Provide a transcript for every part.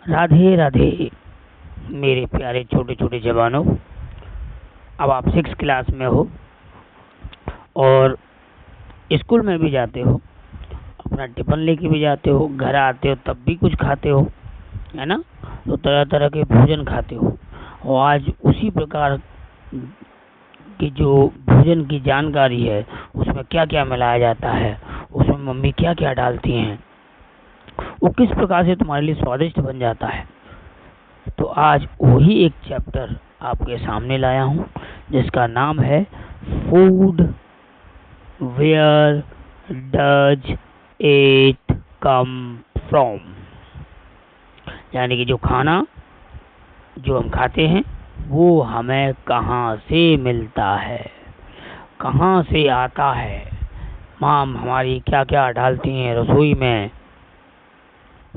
राधे राधे मेरे प्यारे छोटे छोटे जवानों। अब आप 6 क्लास में हो और स्कूल में भी जाते हो, अपना टिफिन लेके भी जाते हो, घर आते हो तब भी कुछ खाते हो, है ना। तो तरह तरह के भोजन खाते हो। और आज उसी प्रकार की जो भोजन की जानकारी है, उसमें क्या क्या मिलाया जाता है, उसमें मम्मी क्या क्या डालती हैं, वो किस प्रकार से तुम्हारे लिए स्वादिष्ट बन जाता है। तो आज वही एक चैप्टर आपके सामने लाया हूँ जिसका नाम है food where does it come from. यानी कि जो खाना जो हम खाते हैं वो हमें कहाँ से मिलता है, कहाँ से आता है, माम हमारी क्या क्या डालती हैं रसोई में।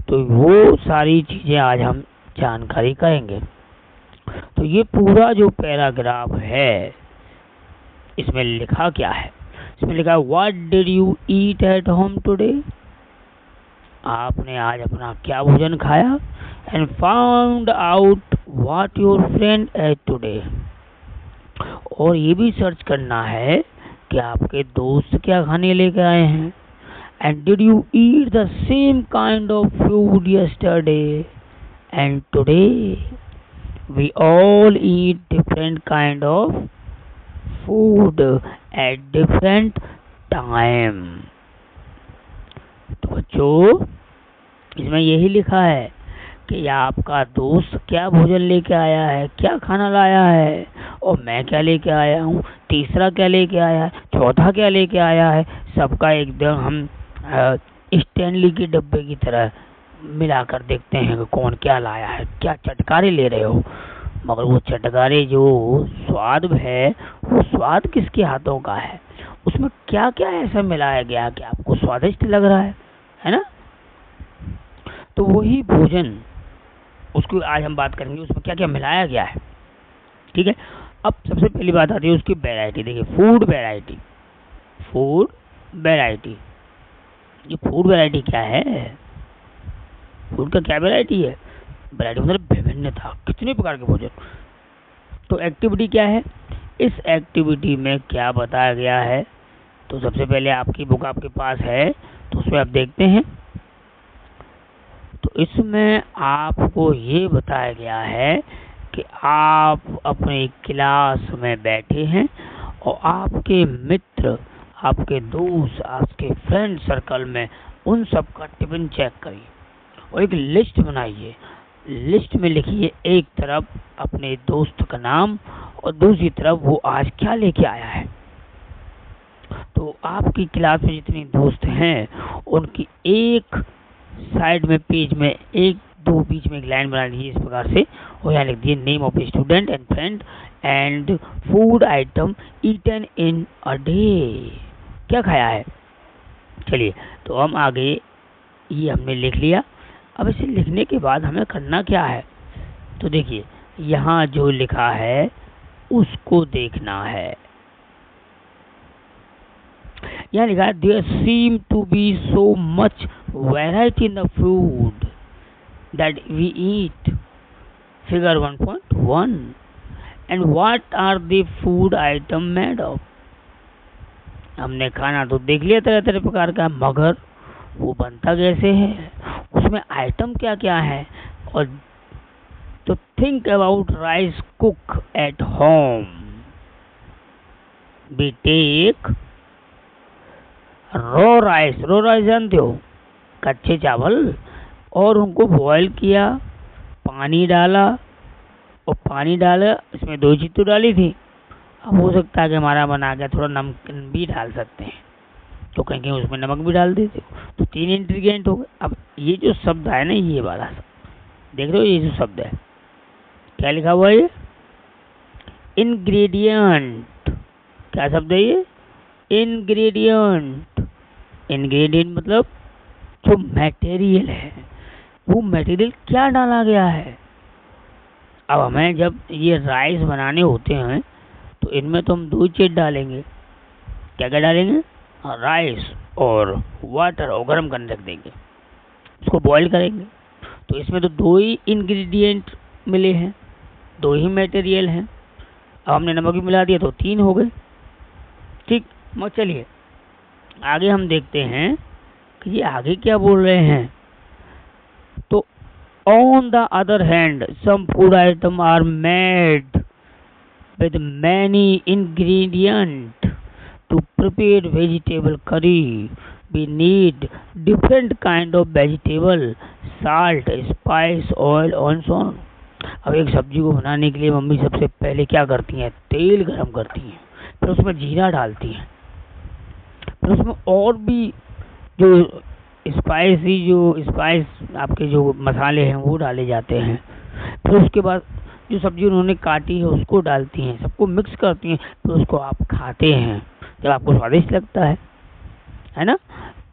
तो वो सारी चीजें आज हम जानकारी करेंगे। तो ये पूरा जो पैराग्राफ है इसमें लिखा क्या है, इसमें लिखा है what did you eat at home today. आपने आज अपना क्या भोजन खाया। And found out what your friend at today. और ये भी सर्च करना है कि आपके दोस्त क्या खाने लेके आए हैं। And did you eat the same kind of food yesterday and today. We all eat different kind of food at different time। तो बच्चों इसमें यही लिखा है कि आपका दोस्त क्या भोजन लेके आया है, क्या खाना लाया है, और मैं क्या लेके आया हूँ, तीसरा क्या लेके आया है, चौथा क्या लेके आया है। सबका एकदम हम स्टैनली के डब्बे की तरह मिलाकर देखते हैं कि कौन क्या लाया है, क्या चटकारे ले रहे हो। मगर वो चटकारे जो स्वाद है वो स्वाद किसके हाथों का है, उसमें क्या क्या ऐसा मिलाया गया कि आपको स्वादिष्ट लग रहा है ना। तो वही भोजन उसको आज हम बात करेंगे, उसमें क्या क्या मिलाया गया है। ठीक है। अब सबसे पहली बात आती है उसकी वैरायटी। देखिए फूड वैरायटी, फूड वैरायटी। ये फूड वैरायटी क्या है, फूड का क्या वैरायटी है। वैरायटी मतलब विभिन्नता, कितने प्रकार के भोजन। तो एक्टिविटी क्या है, इस एक्टिविटी में क्या बताया गया है। तो सबसे पहले आपकी बुक आपके पास है तो उसमें आप देखते हैं। तो इसमें आपको ये बताया गया है कि आप अपने क्लास में बैठे हैं और आपके मित्र, आपके दोस्त, आपके फ्रेंड सर्कल में उन सब का टिफिन चेक करिए और एक लिस्ट बनाइए। लिस्ट में लिखिए एक तरफ अपने दोस्त का नाम और दूसरी तरफ वो आज क्या लेके आया है। तो आपकी क्लास में जितने दोस्त हैं उनकी एक साइड में पेज में एक दो बीच में एक लाइन बना लीजिए इस प्रकार से, और यहाँ लिख दिए name of student and friend and food item eaten in a day. क्या खाया है। चलिए तो हम आगे ये हमने लिख लिया। अब इसे लिखने के बाद हमें करना क्या है। तो देखिए यहाँ जो लिखा है उसको देखना है। यहाँ लिखा है there seem to be so much variety in the food that we eat. Figure 1.1 and what are the food item made of. हमने खाना तो देख लिया तरह तरह प्रकार का, मगर वो बनता कैसे है, उसमें आइटम क्या क्या है। और तो think about rice cook at home. We take raw rice, raw rice जानते हो, कच्चे चावल, और उनको बॉईल किया, पानी डाला और पानी डाला इसमें 2 चीज तो डाली थी। अब हो सकता है कि हमारा बना गया, थोड़ा नमक भी डाल सकते हैं तो कहीं उसमें नमक भी डाल देते हो। तो 3 इंग्रेडिएंट हो गए। अब ये जो शब्द है ना, ये वाला देख रहे हो, ये जो शब्द है क्या लिखा हुआ है, ये इंग्रेडिएंट। क्या शब्द है ये, इंग्रेडिएंट। इंग्रेडिएंट मतलब जो मटेरियल है, वो मटेरियल क्या डाला गया है। अब हमें जब ये राइस बनाने होते हैं तो इनमें तो हम 2 चीज डालेंगे। क्या क्या डालेंगे, राइस और वाटर, और गर्म करने रख देंगे, उसको बॉईल करेंगे। तो इसमें तो 2 ही इंग्रेडिएंट मिले हैं, 2 ही मटेरियल हैं। अब हमने नमक भी मिला दिया तो 3 हो गए। ठीक, मत चलिए आगे हम देखते हैं कि ये आगे क्या बोल रहे हैं। तो on the other hand some food item are made with many ingredients to prepare vegetable curry. We need different kind of vegetable, salt, spice, oil and so on. अब एक सब्जी को बनाने के लिए मम्मी सबसे पहले क्या करती हैं, तेल गरम करती हैं, फिर उसमें जीरा डालती हैं, फिर उसमें और भी जो स्पाइस आपके जो मसाले हैं वो डाले जाते हैं। फिर उसके बाद जो सब्जी उन्होंने काटी है उसको डालती हैं, सबको मिक्स करती हैं, फिर उसको आप खाते हैं जब आपको स्वादिष्ट लगता है ना।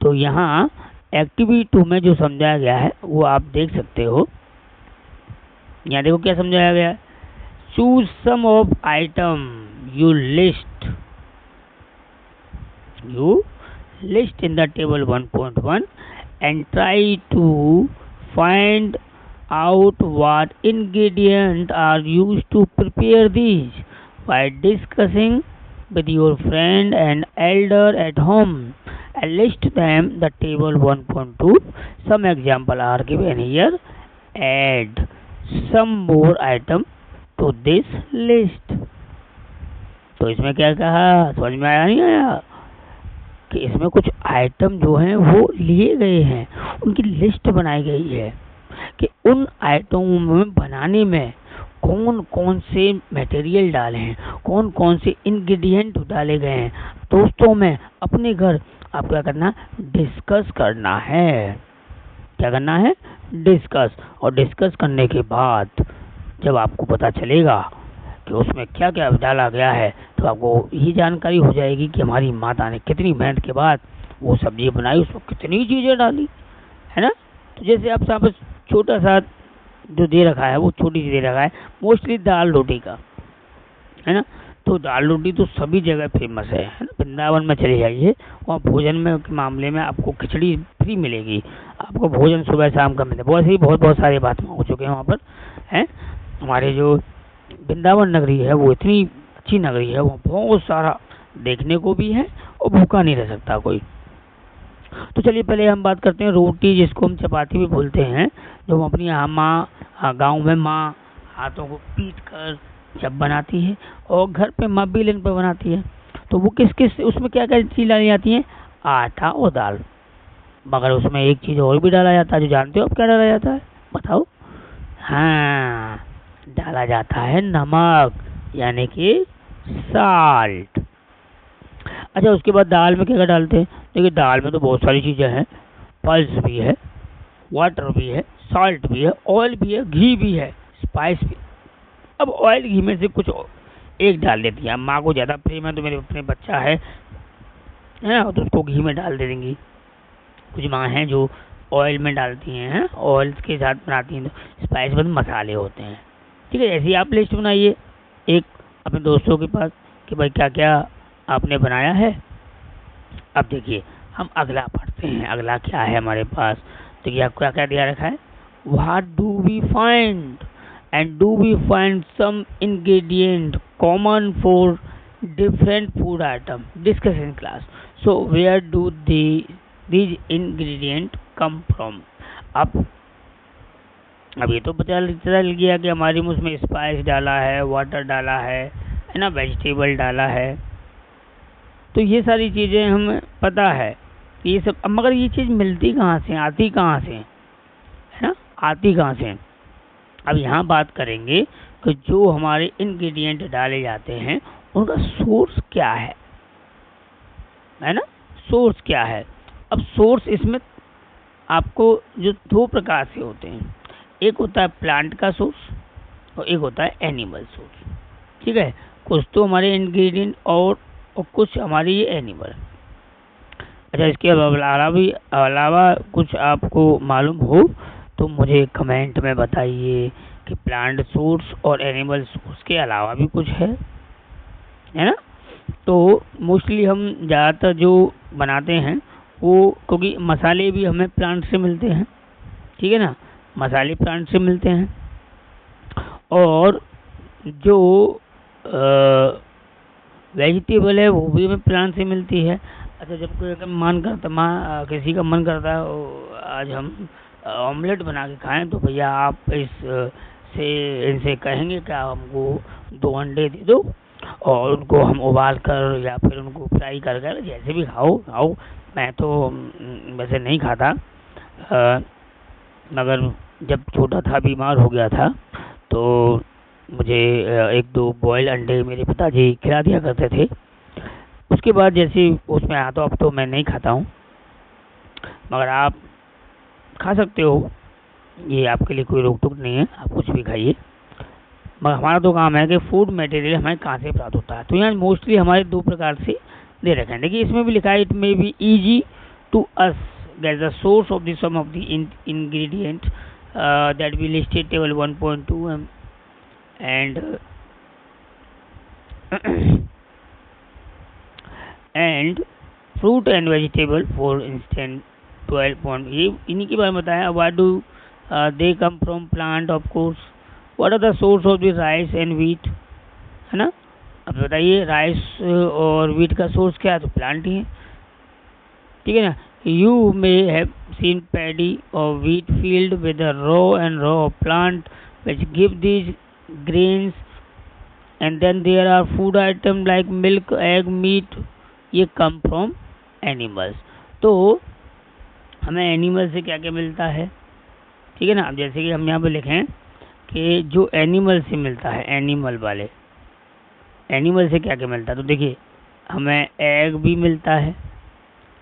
तो यहाँ एक्टिविटी 2 में जो समझाया गया है वो आप देख सकते हो। यहाँ देखो क्या समझाया गया है। Choose some of item you list in the table 1.1 and try to find out what ingredients are used to prepare these by discussing with your friend and elder at home and list them the table 1.2. Some example are given here. Add some more item to this list. तो इसमें क्या कहा, समझ में आया नहीं आया कि इसमें कुछ आइटम जो हैं वो लिए गए हैं, उनकी लिस्ट बनाई गई है कि उन आइटमों में बनाने में कौन कौन से मटेरियल डाले हैं, कौन कौन से इंग्रेडिएंट डाले गए हैं। दोस्तों में अपने घर आप क्या करना, डिस्कस करना है। क्या करना है, डिस्कस। और डिस्कस करने के बाद जब आपको पता चलेगा कि उसमें क्या क्या डाला गया है तो आपको ये जानकारी हो जाएगी कि हमारी माता ने कितनी मेहनत के बाद वो सब्जी बनाई, उसमें कितनी चीज़ें डाली है ना। तो जैसे आप यहाँ पर छोटा सा जो दे रखा है वो छोटी सी दे रखा है, मोस्टली दाल रोटी का है ना। तो दाल रोटी तो सभी जगह फेमस है ना। वृंदावन में चले जाइए, वहाँ भोजन में के मामले में आपको खिचड़ी फ्री मिलेगी, आपको भोजन सुबह शाम का मिलेगा। बहुत ही बहुत सारी बातें हो चुके हैं वहाँ पर हैं। हमारे जो वृंदावन नगरी है वो इतनी अच्छी नगरी है, वहाँ बहुत सारा देखने को भी है और भूखा नहीं रह सकता कोई। तो चलिए पहले हम बात करते हैं रोटी, जिसको हम चपाती भी बोलते हैं, जो हम अपनी माँ गाँव में माँ हाथों को पीट कर जब बनाती है और घर पे माँ बेलन पर बनाती है। तो वो किस उसमें क्या क्या चीज़ डाली जाती है, आटा और दाल, मगर उसमें एक चीज़ और भी डाला जाता है, जो जानते हो आप क्या डाला जाता है, बताओ। हाँ, डाला जाता है नमक, यानी कि साल्ट। अच्छा, उसके बाद दाल में क्या क्या डालते हैं, देखिए दाल में तो बहुत सारी चीज़ें हैं, पल्स भी है, वाटर भी है, साल्ट भी है, ऑयल भी है, घी भी है, स्पाइस भी। अब ऑयल घी में से कुछ एक डाल देती है, माँ को ज़्यादा प्रेम है तो मेरे अपने बच्चा है ना, तो उसको घी में डाल दे देंगी। कुछ माँ हैं जो ऑयल में डालती हैं, ऑयल के साथ बनाती हैं, तो स्पाइस बंद मसाले होते हैं। ठीक है, ऐसे ही आप लिस्ट बनाइए एक अपने दोस्तों के पास कि भाई क्या क्या आपने बनाया है। अब देखिए हम अगला पढ़ते हैं, अगला क्या है हमारे पास। देखिए आपको क्या क्या दिया रखा है, what do we find and do we find some ingredient common for different food item, discuss in class. So where do these ingredient come from। अब ये तो पता चल गया कि हमारी उसमें स्पाइस डाला है, वाटर डाला है ना, वेजिटेबल डाला है। तो ये सारी चीज़ें हमें पता है कि ये सब, मगर ये चीज़ मिलती कहाँ से, आती कहाँ से है ना, आती कहाँ से। अब यहाँ बात करेंगे कि जो हमारे इंग्रेडिएंट डाले जाते हैं उनका सोर्स क्या है ना, सोर्स क्या है। अब सोर्स इसमें आपको जो 2 प्रकार से होते हैं, एक होता है प्लांट का सोर्स और एक होता है एनिमल सोर्स। ठीक है, कुछ तो हमारे इंग्रेडिएंट और कुछ हमारे ये एनिमल। अच्छा, इसके अलावा कुछ आपको मालूम हो तो मुझे कमेंट में बताइए कि प्लांट सोर्स और एनिमल सोर्स के अलावा भी कुछ है ना। तो मोस्टली हम ज़्यादातर जो बनाते हैं वो, क्योंकि मसाले भी हमें प्लांट से मिलते हैं, ठीक है ना, मसाले प्लांट से मिलते हैं, और जो वेजिटेबल है वो भी हमें प्लांट से मिलती है। अच्छा, जब कोई अगर किसी का मन करता है आज हम ऑमलेट बना के खाएं, तो भैया आप इनसे कहेंगे कि आप हमको 2 अंडे दे दो, और उनको हम उबाल कर या फिर उनको फ्राई कर जैसे भी खाओ। मैं तो वैसे नहीं खाता, मगर जब छोटा था, बीमार हो गया था, तो मुझे 1-2 बॉयल अंडे मेरे पिताजी खिला दिया करते थे। उसके बाद जैसे उसमें आता, अब तो मैं नहीं खाता हूँ, मगर आप खा सकते हो, ये आपके लिए कोई रोक टोक नहीं है, आप कुछ भी खाइए। मगर हमारा तो काम है कि फूड मटेरियल हमें कहाँ से प्राप्त होता है। तो यहाँ मोस्टली हमारे 2 प्रकार से दे रखे हैं। देखिए, इसमें भी लिखा है, it may be easy to us get the source of the some of the ingredient that we listed table 1.2 and and fruit and vegetable, for instance 12. ये इन्हीं के बारे में बताया। what do they come from plant, of course. what are the source of the rice and wheat, है ना। अब बताइए, राइस और वीट का सोर्स क्या है, तो प्लांट ही है, ठीक है ना। you may have seen paddy or wheat field with a raw plant which give these grains, and then there are food item like milk, egg, meat, ये come from animals। तो हमें एनिमल से क्या क्या मिलता है, ठीक है ना। अब जैसे कि हम यहाँ पे लिखें कि जो एनिमल से मिलता है, एनिमल से क्या क्या मिलता है, तो देखिए हमें एग भी मिलता है,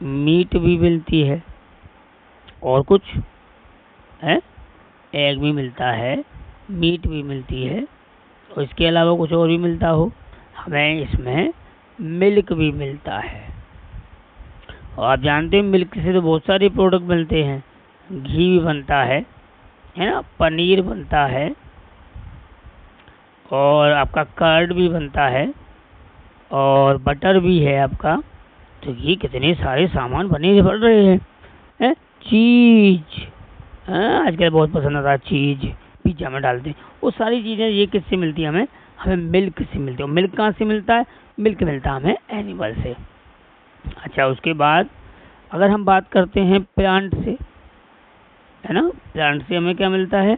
मीट भी मिलती है, और कुछ है, एग भी मिलता है, मीट भी मिलती है, और इसके अलावा कुछ और भी मिलता हो, हमें इसमें मिल्क भी मिलता है। और आप जानते हैं मिल्क से तो बहुत सारे प्रोडक्ट मिलते हैं, घी भी बनता है ना, पनीर बनता है, और आपका कर्ड भी बनता है, और बटर भी है आपका। तो ये कितने सारे सामान बने पड़ रहे हैं। चीज, आजकल बहुत पसंद आता है चीज, पिज्जा में डालते हैं, वो सारी चीज़ें ये किससे मिलती है, हमें मिल्क से मिलती है। मिल्क कहाँ से मिलता है, मिल्क मिलता है हमें एनिमल से। अच्छा, उसके बाद अगर हम बात करते हैं प्लांट से, है ना, प्लांट से हमें क्या मिलता है,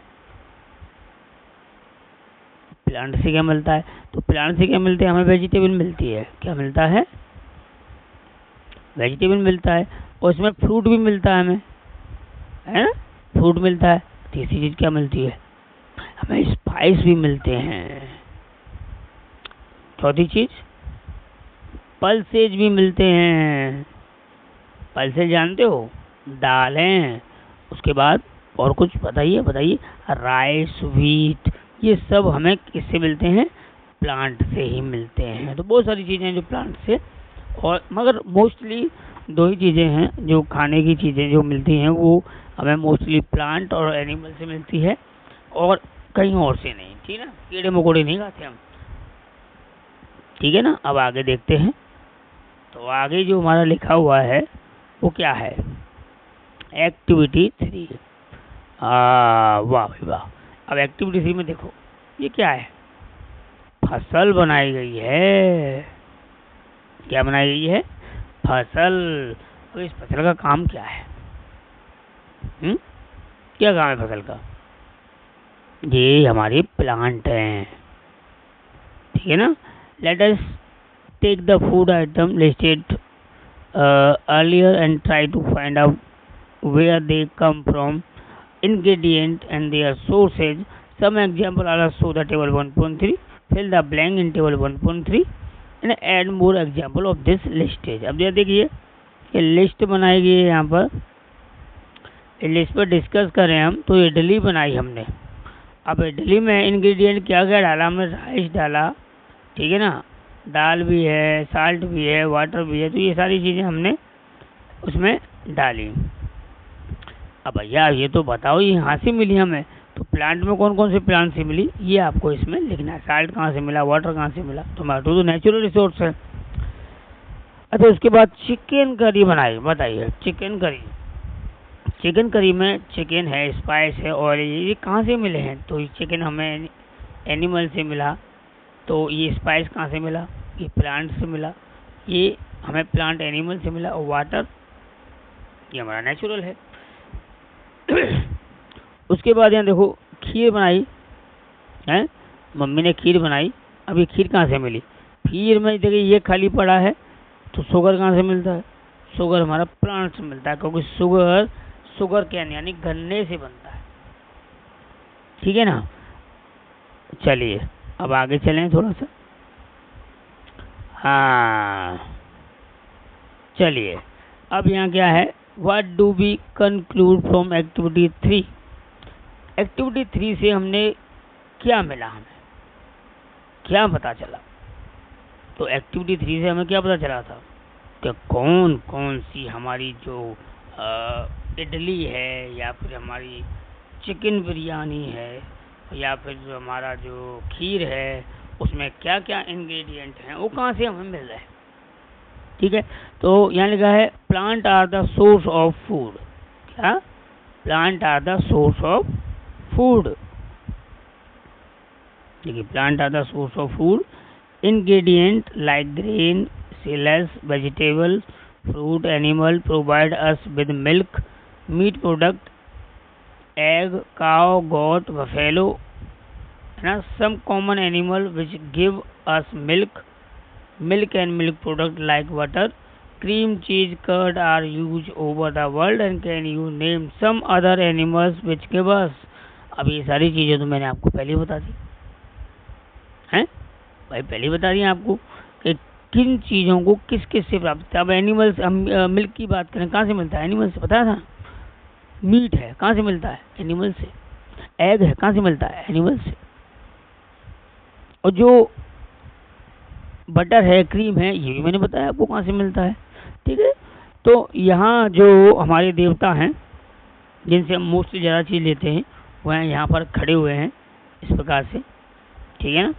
प्लांट से क्या मिलता है, तो प्लांट से क्या मिलते हैं, हमें वेजिटेबल मिलती है। क्या मिलता है, वेजिटेबल मिलता है, और इसमें फ्रूट भी मिलता है हमें, है ना, फ्रूट मिलता है। तीसरी चीज क्या मिलती है, हमें स्पाइस भी मिलते हैं। चौथी चीज, पल्सेज भी मिलते हैं। पल्सेज जानते हो, दाल हैं। उसके बाद और कुछ बताइए, राइस, व्हीट, ये सब हमें किससे मिलते हैं, प्लांट से ही मिलते हैं। तो बहुत सारी चीज़ें जो प्लांट से, और मगर मोस्टली 2 ही चीज़ें हैं जो खाने की चीज़ें जो मिलती हैं, वो हमें मोस्टली प्लांट और एनिमल से मिलती है, और कहीं और से नहीं, ठीक है ना। कीड़े मकोड़े नहीं खाते हम, ठीक है ना। अब आगे देखते हैं, तो आगे जो हमारा लिखा हुआ है वो क्या है, एक्टिविटी 3। वाह भाई वाह। अब एक्टिविटी 3 में देखो, ये क्या है, फसल बनाई गई है। क्या बनाई गई है, फसल। तो इस फसल का काम क्या है, क्या काम है फसल का, ये हमारे प्लांट हैं, ठीक है ना। Let us take the food item listed earlier and try to find out where they come from, ingredient and their sources. Some example are shown the table 1.3. Fill the blank in table 1.3 and add more example of this listage. अब ये देखिए, ये list बनाई गई है यहाँ पर, list पर डिस्कस करें हम, तो इडली बनाई हमने। अब इडली में इंग्रेडिएंट क्या क्या डाला हमने, राइस डाला, ठीक है ना, दाल भी है, साल्ट भी है, वाटर भी है, तो ये सारी चीज़ें हमने उसमें डाली। अब भैया ये तो बताओ, ये यहाँ से मिली हमें, तो प्लांट में कौन कौन से प्लांट से मिली, ये आपको इसमें लिखना है। साल्ट कहाँ से मिला, वाटर कहाँ से मिला, टोमेटो तो नेचुरल रिसोर्स है। अच्छा, उसके बाद चिकन करी बनाई, बताइए चिकन करी। चिकन करी में चिकन है, स्पाइस है, और ये कहाँ से मिले हैं? तो ये चिकन हमें एनिमल से मिला, तो ये स्पाइस कहाँ से मिला? ये प्लांट से मिला, ये हमें प्लांट एनिमल से मिला, और वाटर ये हमारा नेचुरल है। उसके बाद यहाँ देखो खीर बनाई है, मम्मी ने खीर बनाई। अब ये खीर कहाँ से मिली? खीर में देखिए ये खाली पड़ा है, तो शुगर कहाँ से मिलता है? शुगर हमारा प्लांट से मिलता है, क्योंकि शुगर कैन यानी गन्ने से बनता है। ठीक है ना। चलिए अब आगे चलें थोड़ा सा। हाँ चलिए, अब यहाँ क्या है? What do we conclude from activity 3? Activity 3 से हमने क्या मिला, हमें क्या पता चला? तो एक्टिविटी 3 से हमें क्या पता चला था कि कौन कौन सी हमारी जो इडली है, या फिर हमारी चिकन बिरयानी है, या फिर जो हमारा जो खीर है, उसमें क्या क्या इंग्रेडिएंट हैं, वो कहाँ से हमें मिल रहे हैं। ठीक है, तो यहाँ लिखा है plant are the source of food. क्या? Plant are the source of food. देखिए, plant are the source of food. Ingredient like grain, cereals, vegetables, fruit, animal provide us with milk, meat product, egg, cow, goat, buffalo, and some common animal which give us milk and milk product like butter, cream, cheese, curd are used over the world. And can you name some other animals which give us? अब ये सारी चीजें तो मैंने आपको पहले ही बता दी हैं भाई, पहले ही बता दी आपको कि किन चीज़ों को किस किस से प्राप्त है। अब एनिमल्स, हम मिल्क की बात करें, कहाँ से मिलता है? एनिमल से, पता था। मीट है, कहाँ से मिलता है? एनिमल से। एग है, कहाँ से मिलता है? एनिमल से। और जो बटर है, क्रीम है, ये भी मैंने बताया आपको कहाँ से मिलता है। ठीक है, तो यहाँ जो हमारे देवता हैं जिनसे हम मोस्टली ज़्यादा चीज़ लेते हैं, वह यहाँ पर खड़े हुए हैं इस प्रकार से। ठीक है ना।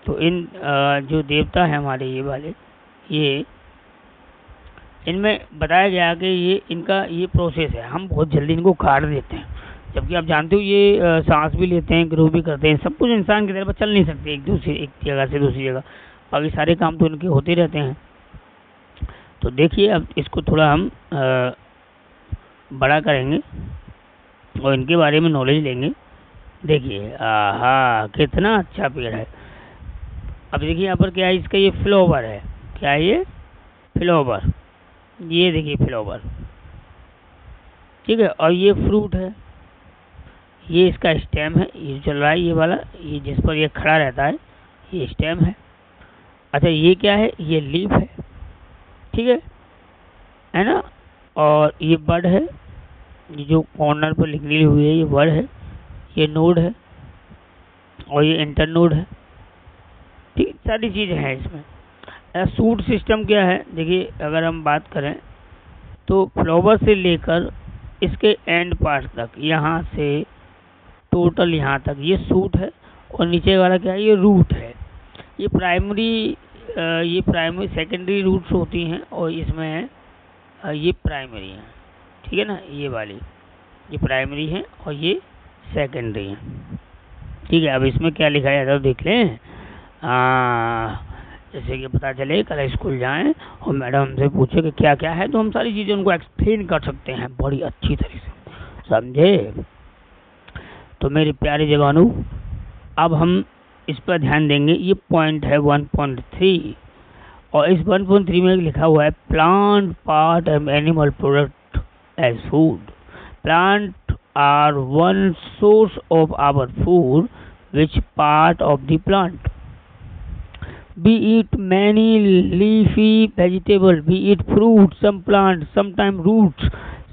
तो इन जो देवता हैं हमारे ये वाले, ये इनमें बताया गया कि ये इनका ये प्रोसेस है, हम बहुत जल्दी इनको काट देते हैं, जबकि आप जानते हो ये सांस भी लेते हैं, ग्रो भी करते हैं, सब कुछ इंसान की तरह पर चल नहीं सकते एक जगह से दूसरी जगह, बाकी सारे काम तो इनके होते रहते हैं। तो देखिए, अब इसको थोड़ा हम बड़ा करेंगे और इनके बारे में नॉलेज लेंगे। देखिए, हाँ, कितना अच्छा पेड़ है। अब देखिए यहाँ पर क्या है, इसका ये फ्लावर है। क्या है ये? फ्लावर। ये देखिए फ्लावर। ठीक है, और ये फ्रूट है, ये इसका स्टेम है, ये चल रहा है, ये वाला, ये जिस पर ये खड़ा रहता है, ये स्टेम है। अच्छा, ये क्या है? ये लीफ है। ठीक है ना। और ये बड है, ये जो कॉर्नर पर निकली हुई है, ये बड है, ये नोड है, और ये इंटर नोड है। ठीक, सारी चीज़ें हैं इसमें। सूट सिस्टम क्या है? देखिए, अगर हम बात करें तो फ्लावर से लेकर इसके एंड पार्ट तक, यहाँ से टोटल यहाँ तक ये सूट है, और नीचे वाला क्या है? ये रूट है। ये प्राइमरी सेकेंडरी रूट्स होती हैं, और इसमें ये प्राइमरी है। ठीक है ना, ये वाली ये प्राइमरी है और ये सेकेंडरी है। ठीक है, अब इसमें क्या लिखा है तो देख लें। जैसे कि पता चले कल स्कूल जाएं और मैडम हमसे पूछे कि क्या क्या है, तो हम सारी चीज़ें उनको एक्सप्लेन कर सकते हैं बड़ी अच्छी तरह से, समझे? तो मेरे प्यारे जवानों, अब हम इस पर ध्यान देंगे। ये पॉइंट है 1.3, और इस 1.3 में लिखा हुआ है plant part and animal product as food. Plant are one source of our food, which part of the plant? We eat many leafy vegetables. We eat fruit, some plants, sometimes roots,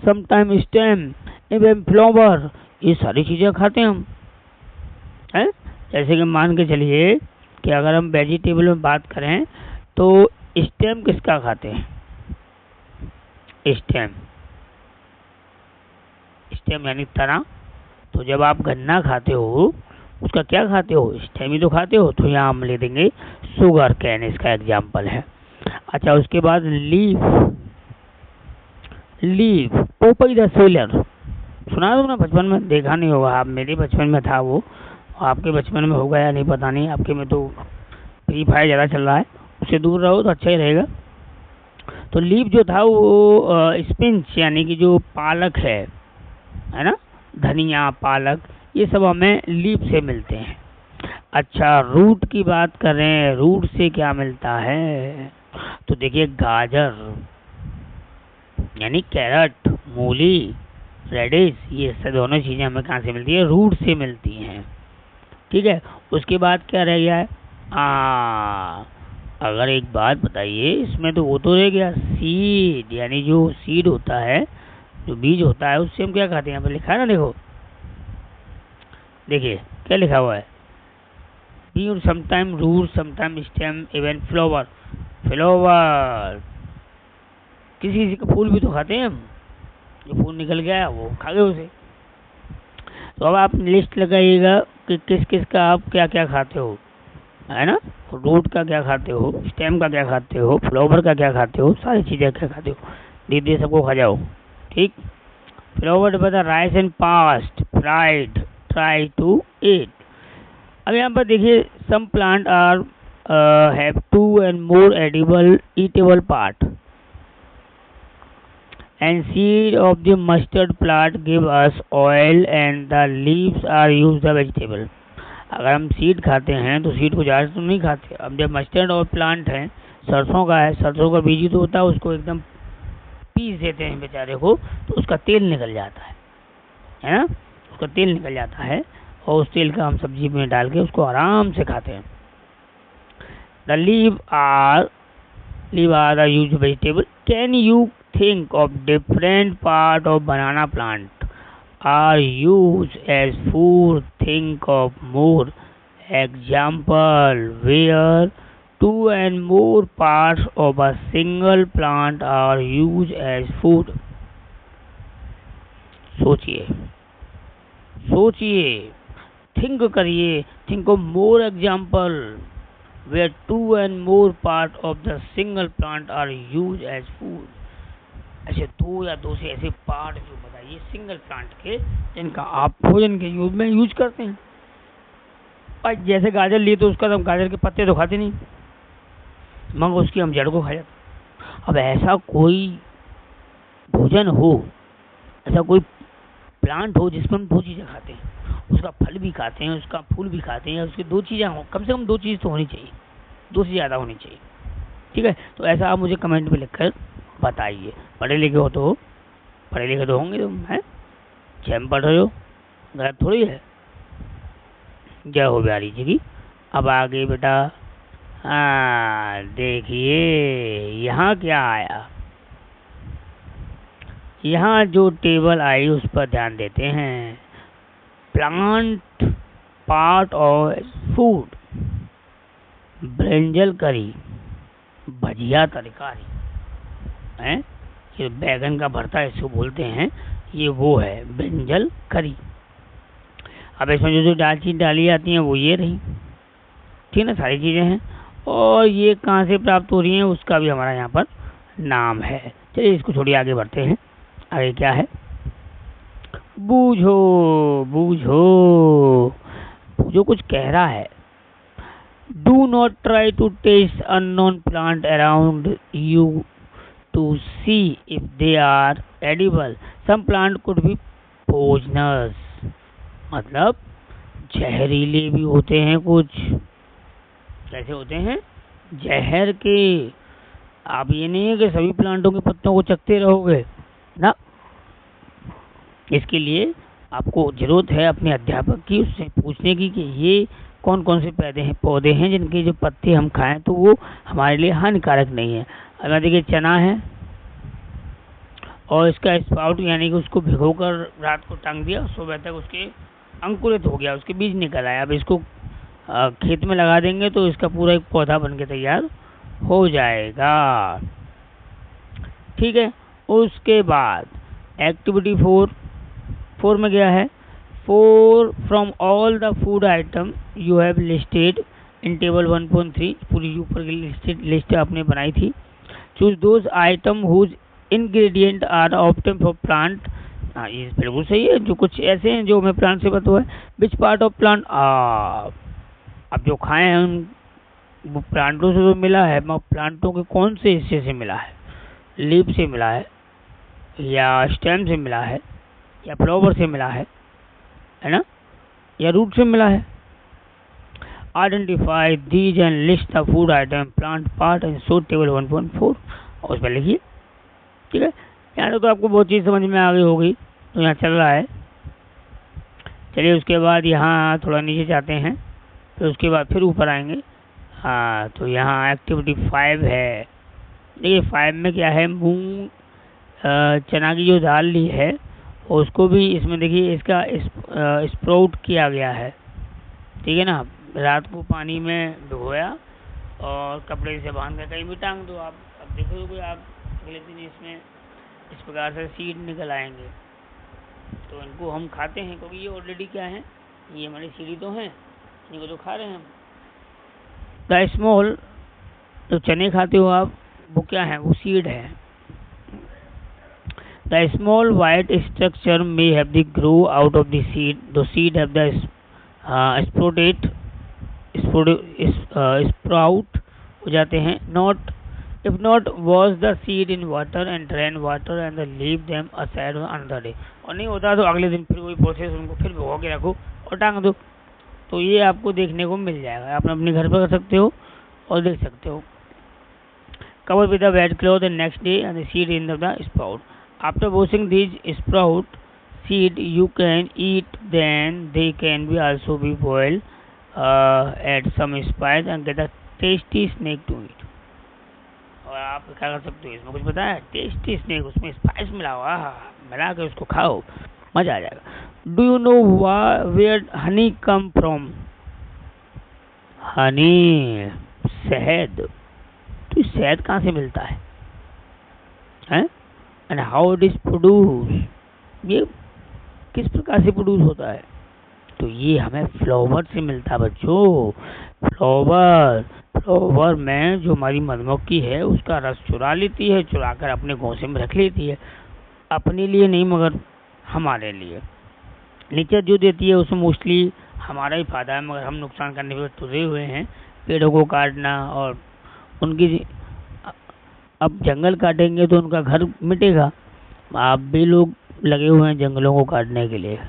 sometimes stem, even flower. ये सारी चीज़ें खाते हैं हम, हैं? जैसे कि मान के चलिए कि अगर हम वेजिटेबल में बात करें तो स्टेम किसका खाते हैं? स्टेम यानी तना। तो जब आप गन्ना खाते हो, उसका क्या खाते हो? स्टेम ही तो खाते हो। तो यहाँ हम ले देंगे शुगर कैन, इसका एग्जाम्पल है। अच्छा, उसके बाद लीफ पोपई द सेलर, सुना तुमने बचपन में? देखा नहीं होगा आप, मेरे बचपन में था वो, आपके बचपन में होगा या नहीं पता नहीं, आपके में तो फ्री फायर ज़्यादा चल रहा है, उससे दूर रहो तो अच्छा ही रहेगा। तो लीफ जो था वो स्पिंच यानी कि जो पालक है ना, धनिया पालक, ये सब हमें लीफ से मिलते हैं। अच्छा, रूट की बात करें, रूट से क्या मिलता है? तो देखिए गाजर यानी कैरट, मूली, रेडिश, ये सब दोनों चीज़ें हमें कहाँ से मिलती है? रूट से मिलती हैं। ठीक है, उसके बाद क्या रह गया है? अगर एक बात बताइए, इसमें तो वो तो रह गया सीड, यानी जो सीड होता है, जो बीज होता है, उससे हम क्या खाते हैं? यहाँ पर लिखा है ना, देखो, देखिए क्या लिखा हुआ है, बीज sometime root sometime stem even flower. Flower किसी किसी का फूल भी तो खाते हैं हम, जो फूल निकल गया वो खा गए उसे। तो अब आप लिस्ट लगाइएगा कि किस किस का आप क्या क्या खाते हो, है ना? रूट का क्या खाते हो, स्टेम का क्या खाते हो, फ्लावर का क्या खाते हो, सारी चीज़ें क्या खाते हो, धीरे सबको खा जाओ। ठीक, फ्लावर बता rice and past fried try to eat. अब यहाँ पर देखिए, some plant are have 2 and more edible eatable part and seed of the mustard plant give us oil and the leaves are used the vegetable। अगर हम seed खाते हैं तो seed को ज़्यादा तो नहीं खाते। अब जब मस्टर्ड और प्लांट है, सरसों का है, सरसों का बीज ही तो होता है, उसको एकदम पीस देते हैं बेचारे को, तो उसका तेल निकल जाता है ना? उसका तेल निकल जाता है और उस तेल का हम सब्जी में डाल के उसको आराम से खाते हैं। The leave are the use vegetable. Can you think of different part of banana plant are used as food? Think of more example where 2 and more parts of a single plant are used as food। सोचिए सोचिए, think करिए, think of more example where 2 and more part of the single plant are used as food। ऐसे 2 या 2 से ऐसे part जो बताइए single plant के, जिनका आप भोजन के यूज में यूज करते हैं। और जैसे गाजर लिए तो उसका तो हम गाजर के पत्ते तो खाते नहीं, मगर उसकी हम जड़ को खा जाते। अब ऐसा कोई भोजन हो, ऐसा कोई प्लांट हो जिसमें हम 2 चीज़ें खाते हैं, उसका फल भी खाते हैं, उसका फूल भी खाते हैं, उसकी 2 चीज़ें हो, कम से कम 2 चीज़ तो होनी चाहिए, 2 से ज़्यादा होनी चाहिए। ठीक है, तो ऐसा आप मुझे कमेंट में लिखकर बताइए। पढ़े लिखे हो तो, पढ़े लिखे तो होंगे तुम, हैं? जैम पढ़ रहे हो, गलत थोड़ी है। जय हो बिहारी जी की। अब आगे बेटा, देखिए यहाँ क्या आया, यहाँ जो टेबल आई उस पर ध्यान देते हैं। Plant part of food, brinjal करी, भजिया तरकारी है, ये बैगन का भरता इसको बोलते हैं, ये वो है ब्रिंजल करी। अब इसमें जो जो दालचीनी डाली जाती हैं वो ये रही, ठीक है ना, सारी चीज़ें हैं। और ये कहाँ से प्राप्त हो रही हैं उसका भी हमारा यहाँ पर नाम है। चलिए इसको थोड़ी आगे बढ़ते हैं। आगे क्या है? बूझो बूझो, बूझो कुछ कह रहा है। Do not try to taste unknown plant around you to see if they are edible. Some plant could be poisonous, मतलब जहरीले भी होते हैं कुछ। कैसे होते हैं? जहर के। आप ये नहीं है कि सभी प्लांटों के पत्तों को चखते रहोगे ना। इसके लिए आपको जरूरत है अपने अध्यापक की, उससे पूछने की कि ये कौन कौन से पौधे हैं जिनके जो पत्ते हम खाएं तो वो हमारे लिए हानिकारक नहीं है। अब देखिए चना है और इसका स्पाउट यानी कि उसको भिगोकर रात को टांग दिया, सुबह तक उसके अंकुरित हो गया, उसके बीज निकल आया। अब इसको खेत में लगा देंगे तो इसका पूरा एक पौधा बन के तैयार हो जाएगा। ठीक है, उसके बाद एक्टिविटी 4 में गया है। 4 from all the food item you have listed in table 1.3, पूरी ऊपर की लिस्ट आपने बनाई थी। Choose those item whose ingredient are obtain for plant. हाँ ये बिल्कुल सही है, जो कुछ ऐसे हैं जो हमें प्लांट से पता हुआ है। विच पार्ट ऑफ प्लांट, अब जो खाए हैं उन वो प्लांटों से तो मिला है, मगर प्लांटों के कौन से हिस्से से मिला है? लीफ से मिला है, या स्टेम से मिला है, या फ्लावर से मिला है ना, या रूट से मिला है? Identify these and list the food item plant part and show table 1.4 और उस पर लिखिए। ठीक है, यहाँ तो आपको बहुत चीज़ समझ में आ गई होगी, तो यहाँ चल रहा है। चलिए उसके बाद यहाँ थोड़ा नीचे जाते हैं, फिर उसके बाद फिर ऊपर आएंगे। हाँ तो यहाँ एक्टिविटी 5 है। देखिए 5 में क्या है, मूंग चना की जो दाल ली है उसको भी इसमें देखिए इसका स्प्राउट किया गया है। ठीक है ना, रात को पानी में भिगोया और कपड़े से बांध कर कहीं भी टांग दो आप। अब देखोगे आप अगले दिन इसमें इस प्रकार से सीड निकल आएंगे, तो इनको हम खाते हैं क्योंकि ये ऑलरेडी क्या है, ये हमारी सीढ़ी तो हैं, इनको तो खा रहे हैं हम। द स्मॉल, जो चने खाते हो आप वो क्या है, वो सीड है। The small white structure may have the grow out of the seed, the seed have the sprout हो जाते हैं। Not if not wash the seed in water and drain water and leave them aside another day, और नहीं होता तो अगले दिन फिर वही प्रोसेस, उनको फिर भिगो के रखो और टांग दो। तो ये आपको देखने को मिल जाएगा, आप अपने घर पर कर सकते हो और देख सकते हो। Cover with the wet cloth and next day and seed in the sprout. After washing these sprout seed you can eat, then they can be also be boiled, add some spice and get a tasty snack to eat. और आप क्या कर सकते हो, इसमें कुछ बताया, tasty snack, उसमें स्पाइस मिला हुआ, मिला के उसको खाओ, मजा आ जाएगा। Do you know where honey come from? Honey, शहद, तो शहद कहाँ से मिलता है? And how it is produce, ये किस प्रकार से प्रोड्यूस होता है? तो ये हमें फ्लावर से मिलता है बच्चों। फ्लावर में जो हमारी मधुमक्खी है उसका रस चुरा लेती है, चुरा कर अपने घोंसले में रख लेती है, अपने लिए नहीं मगर हमारे लिए। नेचर जो देती है उसमें मोस्टली हमारा ही फायदा है, मगर हम नुकसान करने पर तुले हुए हैं। पेड़ों को काटना और उनकी, अब जंगल काटेंगे तो उनका घर मिटेगा। आप भी लोग लगे हुए हैं जंगलों को काटने के लिए,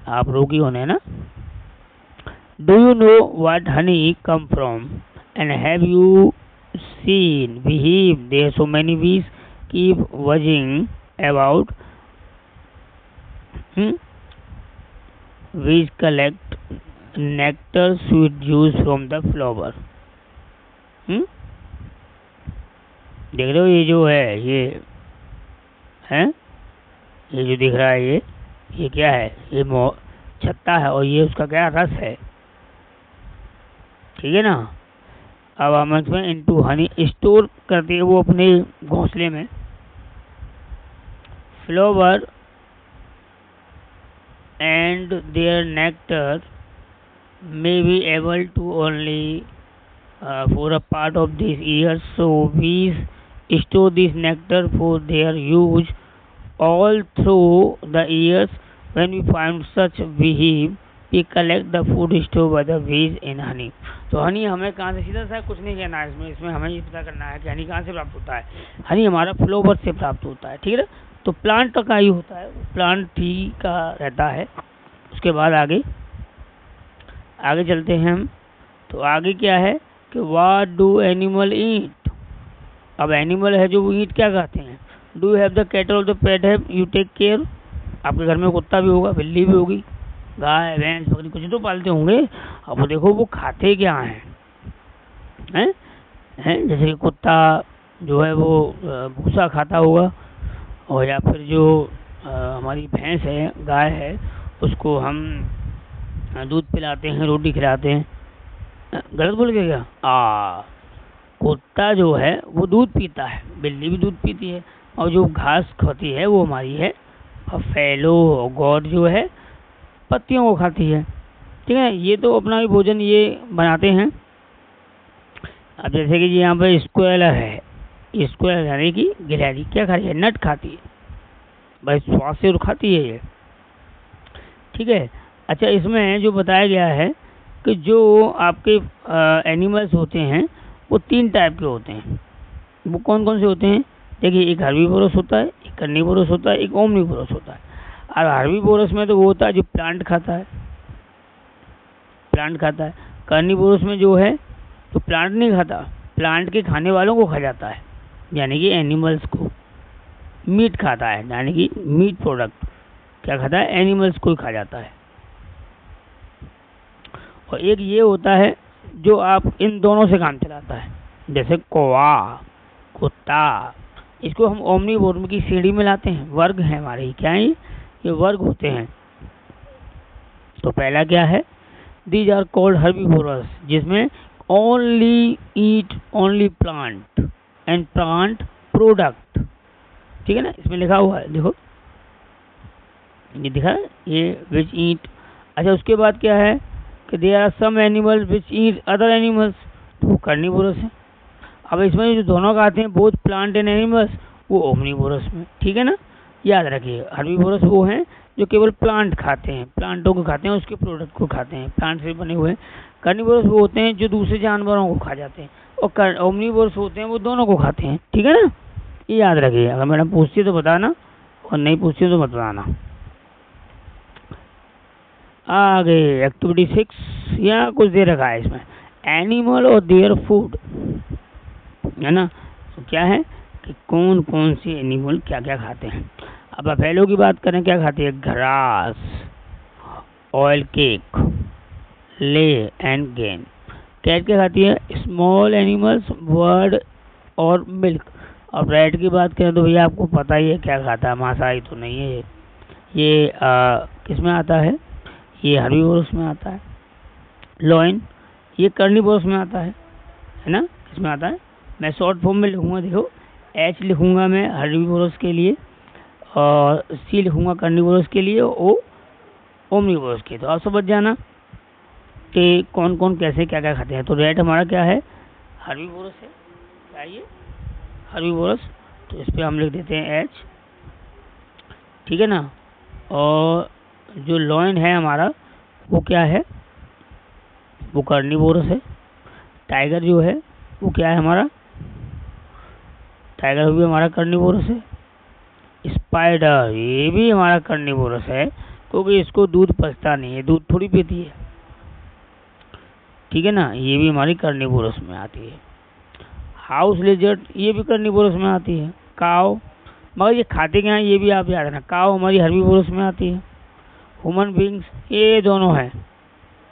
आप रोगी होने ना। Do you know what honey come from and have you seen beehive there so many bees keep buzzing about, bees collect nectar sweet juice from the flower. देख रहे हो ये जो है, ये है, ये जो दिख रहा है ये क्या है, ये छत्ता है और ये उसका क्या रस है। ठीक है ना, अब हम इसमें इनटू हनी स्टोर करते हैं वो अपने घोंसले में। Flower and their nectar may be able to only for a part of this year, so bees store this nectar for their use all through the years. When we find such beehive, we collect the food stored by the bees in honey. तो हनी हमें कहाँ से, सीधा सा कुछ नहीं कहना है इसमें हमें ये पता करना है कि हनी कहाँ से प्राप्त होता है। हनी हमारा फ्लावर से प्राप्त होता है। ठीक है, तो प्लांट का ही होता है, प्लांट ही का रहता है। उसके बाद आगे चलते हैं हम। तो आगे क्या है कि व्हाट डू एनिमल ईट। अब एनिमल है जो वो ईट क्या खाते हैं। Do you have the cattle of the pet have you take care. आपके घर में कुत्ता भी होगा, बिल्ली भी होगी, गाय भैंस बकरी कुछ तो पालते होंगे। अब वो देखो वो खाते क्या हैं, हैं? जैसे कि कुत्ता जो है वो भूसा खाता होगा, और या फिर जो हमारी भैंस है, गाय है, उसको हम दूध पिलाते हैं, रोटी खिलाते हैं। गलत बोल गया क्या? कुत्ता जो है वो दूध पीता है, बिल्ली भी दूध पीती है, और जो घास खाती है वो हमारी है। और फैलो और गौर जो है पत्तियों को खाती है। ठीक है, ये तो अपना भी भोजन ये बनाते हैं। अब जैसे कि यहाँ पर स्क्वेलर है, स्क्वायर यानी कि गिलहरी क्या खा रही है? नट खाती है भाई, स्वाद से खाती है ये, ठीक है। अच्छा, इसमें जो बताया गया है कि जो आपके एनिमल्स होते हैं वो 3 टाइप के होते हैं। वो कौन कौन से होते हैं? देखिए, एक हर्बीवोरस होता है, एक कार्निवोरस होता है, एक ओमनीवोरस होता है। और हर्बीवोरस में तो वो होता है जो प्लांट खाता है, प्लांट खाता है। कार्निवोरस में जो है तो प्लांट नहीं खाता, प्लांट के खाने वालों को खा जाता है, यानी कि एनिमल्स को। मीट खाता है, यानी कि मीट प्रोडक्ट क्या खाता है? एनिमल्स को ही खा जाता है। और एक ये होता है जो आप इन दोनों से काम चलाता है, जैसे कौवा, कुत्ता, इसको हम ओमनीवोर की श्रेणी में लाते हैं। वर्ग हैं हमारे, क्या है ये वर्ग होते हैं। तो पहला क्या है? दीज आर कॉल्ड हर्बीवोरस, जिसमें only eat only plant and plant product, ठीक है ना, इसमें लिखा हुआ है, देखो ये दिखा है, ये विच ईट। अच्छा, उसके बाद क्या है कि there are some animals which eat other animals, तो वो कार्निवोरस है। अब इसमें जो दोनों का आते हैं बोथ प्लांट एंड एनिमल्स, वो ओमनीवोरस में, ठीक है ना। याद रखिए, हर्बीवोरस वो हैं जो केवल प्लांट खाते हैं, प्लांटों को खाते हैं, उसके प्रोडक्ट को खाते हैं, प्लांट से बने हुए। कार्निवोरस वो होते हैं जो दूसरे जानवरों को खा जाते हैं, और ओमनीवोरस होते हैं वो दोनों को खाते हैं, ठीक है ना। ये याद रखिए, अगर मैडम पूछती है तो बताना, और नहीं पूछती तो मत बताना। आगे एक्टिविटी 6, यहाँ कुछ दे रखा है इसमें, एनिमल और देयर फूड, है ना। तो क्या है कि कौन कौन से एनिमल क्या क्या खाते हैं। अब बफेलो की बात करें, क्या खाते हैं? ग्रास, ऑयल केक, ले एंड गेन। कैट क्या खाती है? स्मॉल एनिमल्स, बर्ड और मिल्क। अब रैट की बात करें तो भैया आपको पता ही है क्या खाता है, मांसाहारी तो नहीं है ये किस में आता है? ये हर्बीवोरस में आता है। लॉइन, ये कार्निवोरस में आता है ना, किसमें आता है? मैं शॉर्ट फॉर्म में लिखूंगा, देखो एच लिखूंगा मैं हर्बीवोरस के लिए, और सी लिखूंगा कार्निवोरस के लिए, ओ ओमनीवोरस के। तो आप समझ जाना कि कौन कौन कैसे क्या क्या खाते हैं। तो रैट हमारा क्या है? हर्बीवोरस है, क्या ये? हर्बीवोरस। तो इस पर हम लिख देते हैं एच, ठीक है ना। और जो लॉइन है हमारा वो क्या है? वो कार्निवोरस है। टाइगर जो है वो क्या है हमारा? टाइगर भी हमारा कार्निवोरस है। स्पाइडर ये भी हमारा कार्निवोरस है, क्योंकि इसको दूध पचता नहीं है, दूध थोड़ी पीती है, ठीक है ना। ये भी हमारी कार्निवोरस में आती है। हाउस लिजर्ड ये भी कार्निवोरस में आती है। काव, मगर ये खाते क्या है ये भी आप याद रखना, काव हमारी हर्बीवोरस में आती है। ह्यूमन बींग्स ये दोनों हैं,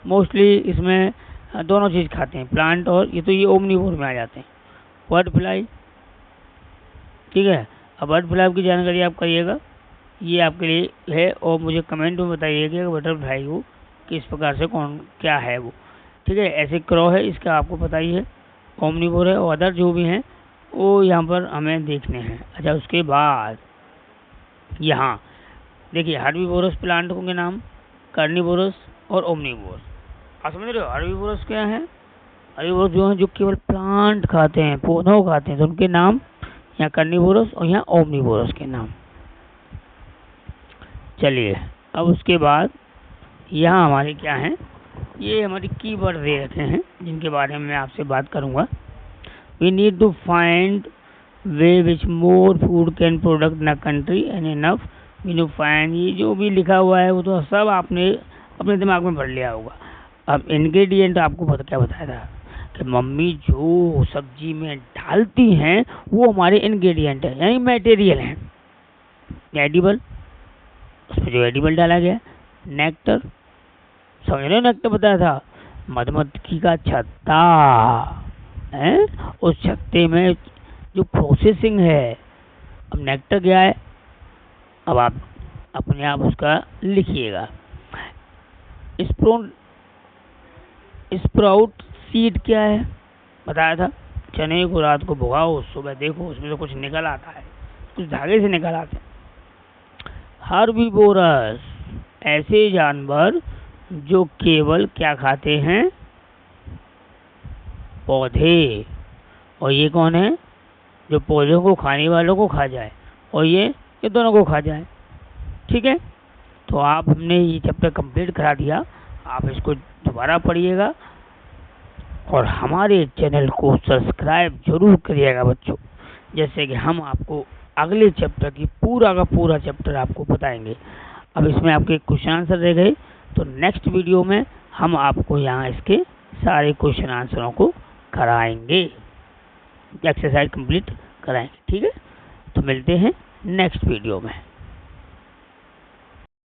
मोस्टली इसमें दोनों चीज़ खाते हैं, प्लांट और ये, तो ये ओमनीवोर में आ जाते हैं। बर्ड फ्लाई, ठीक है। अब बर्ड फ्लाई की जानकारी आप करिएगा, ये आपके लिए है, और मुझे कमेंट में बताइएगा कि बटरफ्लाई को किस प्रकार से कौन क्या है वो, ठीक है। ऐसे क्रॉ है, इसका आपको पता ही है, ओमनीवोर है, और अदर जो भी हैं वो यहाँ पर हमें देखने हैं। अच्छा, उसके बाद यहाँ देखिए हर्बीवोरस प्लांटों के नाम, कार्निवोरस और ओमनीवोरस। आप समझ रहे हो? हर्बीवोरस क्या है? हर्बीवोरस जो है जो केवल प्लांट खाते हैं, पौधों को खाते हैं, तो उनके नाम यहाँ कार्निवोरस और यहाँ ओमनीवोरस के नाम। चलिए, अब उसके बाद यहाँ हमारे क्या हैं, ये हमारी कीवर्ड दे रखे हैं जिनके बारे में मैं आपसे बात करूँगा। We need to find way which more food can product in country and enough we no find. ये जो भी लिखा हुआ है वो तो सब आपने अपने दिमाग में पढ़ लिया होगा। अब इंग्रेडिएंट आपको क्या बताया था कि मम्मी जो सब्जी में डालती हैं वो हमारे इंग्रेडिएंट है, यानी मटेरियल हैं। एडिबल, उसमें जो एडिबल डाला गया, नेक्टर, समझ रहे हो नेक्टर बताया था, मधुमक्खी का छत्ता है, उस छत्ते में जो प्रोसेसिंग है। अब नेक्टर क्या है, अब आप अपने आप उसका लिखिएगा। स्प्राउट सीड क्या है बताया था, चने को रात को भिगाओ, सुबह देखो उसमें तो कुछ निकल आता है, कुछ धागे से निकल आते हैं। हर्बीवोरस ऐसे जानवर जो केवल क्या खाते हैं? पौधे। और ये कौन है? जो पौधों को खाने वालों को खा जाए और ये दोनों को खा जाए। ठीक है, तो आप हमने ये चैप्टर कंप्लीट करा दिया। आप इसको दोबारा पढ़िएगा और हमारे चैनल को सब्सक्राइब जरूर करिएगा बच्चों, जैसे कि हम आपको अगले चैप्टर की पूरा का पूरा चैप्टर आपको बताएंगे। अब इसमें आपके क्वेश्चन आंसर रह गए, तो नेक्स्ट वीडियो में हम आपको यहाँ इसके सारे क्वेश्चन आंसरों को कराएंगे, एक्सरसाइज कंप्लीट कराएंगे। ठीक है, तो मिलते हैं नेक्स्ट वीडियो में।